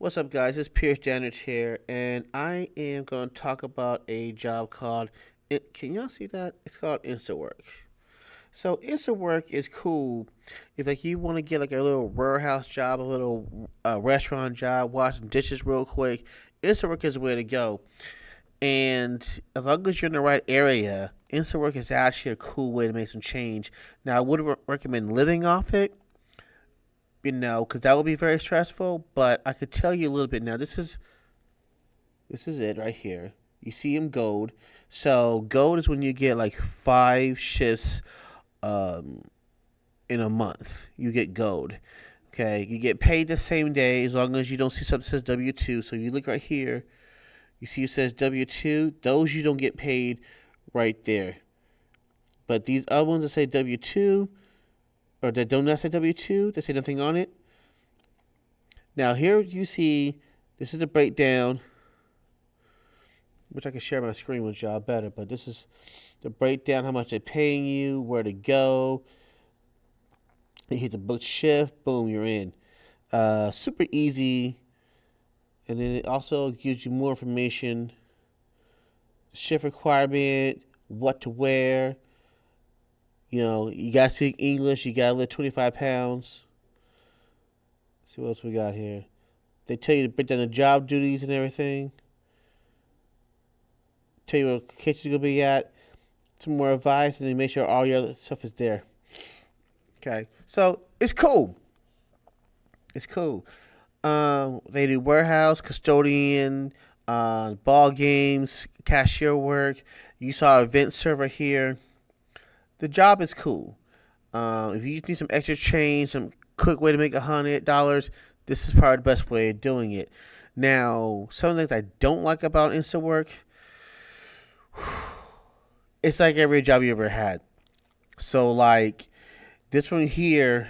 What's up, guys? It's Pierce Janic here, and I am going to talk about a job called. Can y'all see that? It's called Instawork. So Instawork is cool if like you want to get like a little warehouse job, a little restaurant job, washing dishes real quick. Instawork is the way to go. And as long as you're in the right area, Instawork is actually a cool way to make some change. Now, I wouldn't recommend living off it, because that would be very stressful. But I could tell you a little bit now. This is it right here. You see him gold. So gold is when you get like 5 shifts um, in a month. You get gold. Okay, you get paid the same day as long as you don't see something that says W-2. So you look right here. You see it says W-2. Those you don't get paid right there. But these other ones that say W-2 or that don't not say W-2, that say nothing on it. Now here you see this is the breakdown, which I can share my screen with y'all better, but this is the breakdown, how much they're paying you, where to go. You hit the book shift, boom, you're in. Super easy. And then it also gives you more information. Shift requirement, what to wear. You gotta speak English, you gotta lift 25 pounds. Let's see what else we got here. They tell you to break down the job duties and everything. Tell you where the kitchen's gonna be at. Some more advice, and then make sure all your other stuff is there. Okay, so it's cool. It's cool. They do warehouse, custodian, ball games, cashier work. You saw event server here. The job is cool. If you just need some extra change, some quick way to make $100, this is probably the best way of doing it. Now, some of the things I don't like about Instawork, it's like every job you ever had. So, like this one here,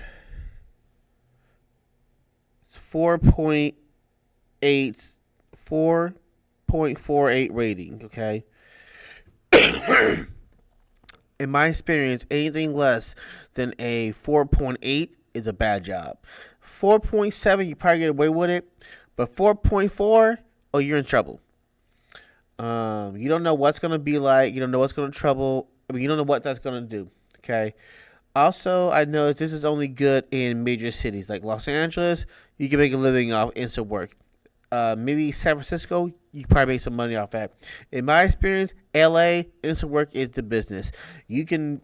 it's 4.48 rating. Okay. In my experience, anything less than a 4.8 is a bad job. 4.7, you probably get away with it, but 4.4, oh, you're in trouble. You don't know what's gonna be like. You don't know what's gonna trouble. You don't know what that's gonna do. Okay. Also, I know this is only good in major cities like Los Angeles. You can make a living off Instawork. Maybe San Francisco, you can probably make some money off that. In my experience, LA, Instawork is the business. You can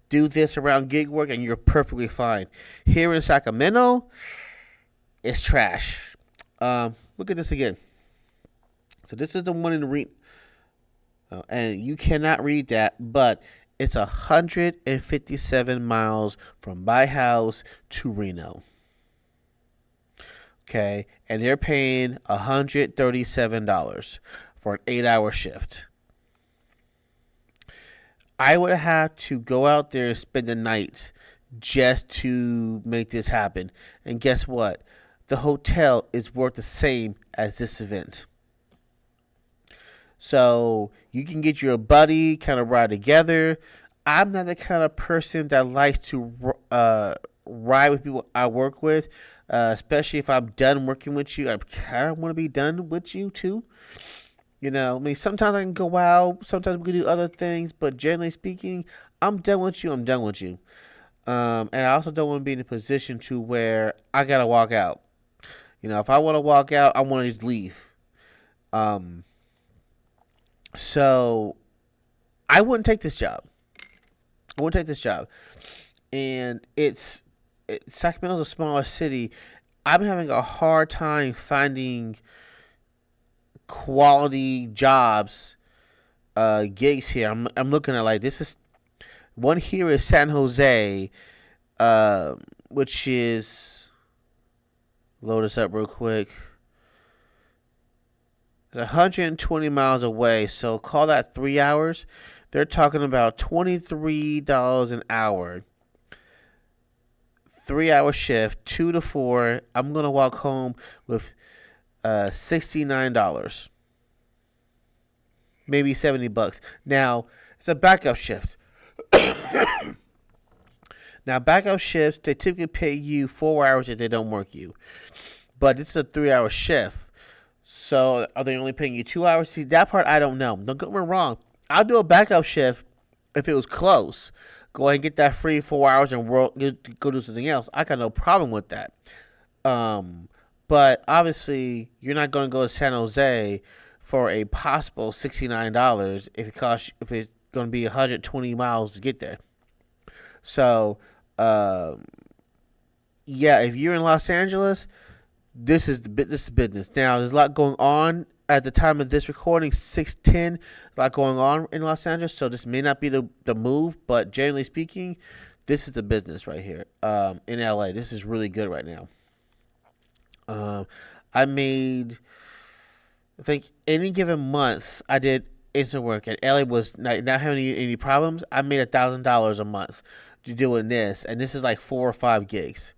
do this around gig work and you're perfectly fine. Here in Sacramento, it's trash. Look at this again. So this is the one in the and you cannot read that, but it's 157 miles from my house to Reno. Okay, and they're paying $137 for an 8-hour shift. I would have to go out there and spend the night just to make this happen. And guess what? The hotel is worth the same as this event. So you can get your buddy, kind of ride together. I'm not the kind of person that likes to ride with people I work with, especially if I'm done working with you. I kind of want to be done with you too. I mean, sometimes I can go out, sometimes we can do other things, but generally speaking, I'm done with you. I'm done with you. And I also don't want to be in a position to where I gotta walk out. If I want to walk out, I want to just leave. So I wouldn't take this job. And Sacramento's a smaller city. I'm having a hard time finding quality jobs, gigs here. I'm looking at like this is one here is San Jose, which is load this up real quick. It's 120 miles away, so call that 3 hours. They're talking about $23 an hour. 3-hour shift, 2 to 4. I'm gonna walk home with $69, maybe $70. Now it's a backup shift. Now backup shifts, they typically pay you 4 hours if they don't work you. but it's a 3-hour shift. So are they only paying you 2 hours? See, that part I don't know. Don't get me wrong. I'll do a backup shift if it was close. Go ahead and get that free 4 hours and go do something else. I got no problem with that. Um, but obviously, you're not going to go to San Jose for a possible $69 if it's going to be 120 miles to get there. So, yeah, if you're in Los Angeles, this is business. Now, there's a lot going on at the time of this recording. 6:10, a lot going on in Los Angeles, so this may not be the move, but generally speaking, this is the business right here. In LA, this is really good right now. Um, I made, I think, any given month I did instant work, and LA was not having any problems. I made $1,000 a month doing this, and this is like 4 or 5 gigs.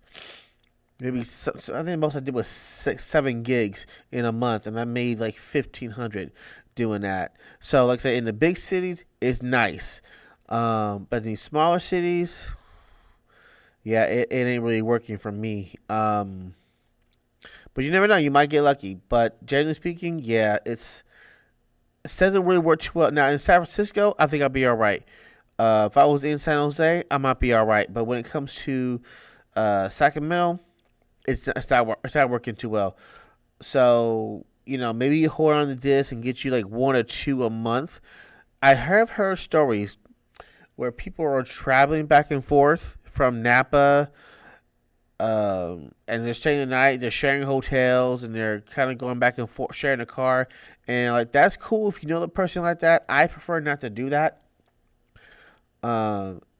Maybe I think most I did was 6, 7 gigs in a month, and I made like 1,500 doing that. So, like I said, in the big cities, it's nice, but in these smaller cities, yeah, it ain't really working for me. But you never know, you might get lucky. But generally speaking, yeah, it doesn't really work too well. Now in San Francisco, I think I'll be all right. If I was in San Jose, I might be all right. But when it comes to Sacramento, it's not working too well. So maybe you hold on to this and get you like 1 or 2 a month. I have heard stories where people are traveling back and forth from Napa, and they're staying the night. They're sharing hotels, and they're kind of going back and forth, sharing a car. And like that's cool if you know the person like that. I prefer not to do that.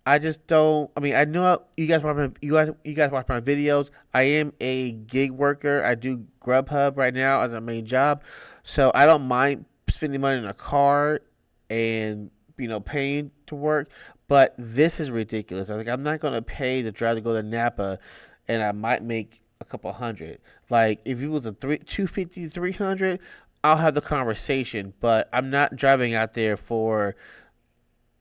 I just don't. I mean, I know you guys watch my videos. I am a gig worker. I do Grubhub right now as a main job, so I don't mind spending money in a car and paying to work. But this is ridiculous. I'm not gonna pay to drive to go to Napa, and I might make a couple hundred. Like if it was a 250, 300, I'll have the conversation. But I'm not driving out there for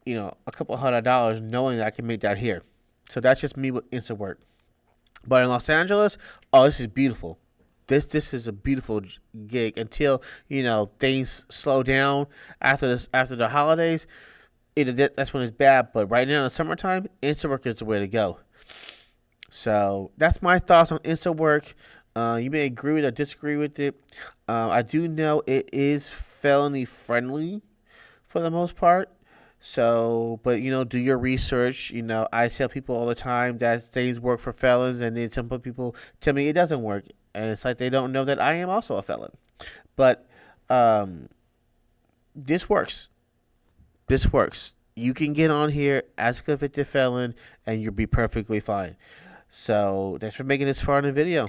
a couple $100 knowing that I can make that here. So that's just me with Instawork. But in Los Angeles, oh, this is beautiful. This is a beautiful gig until things slow down after the holidays. That's when it's bad. But right now in the summertime, Instawork is the way to go. So that's my thoughts on Instawork. You may agree with or disagree with it. I do know it is felony friendly for the most part. So, but do your research. I tell people all the time that things work for felons, and then some people tell me it doesn't work, and it's like they don't know that I am also a felon. But this works. This works. You can get on here as a convicted felon, and you'll be perfectly fine. So, thanks for making this far in the video.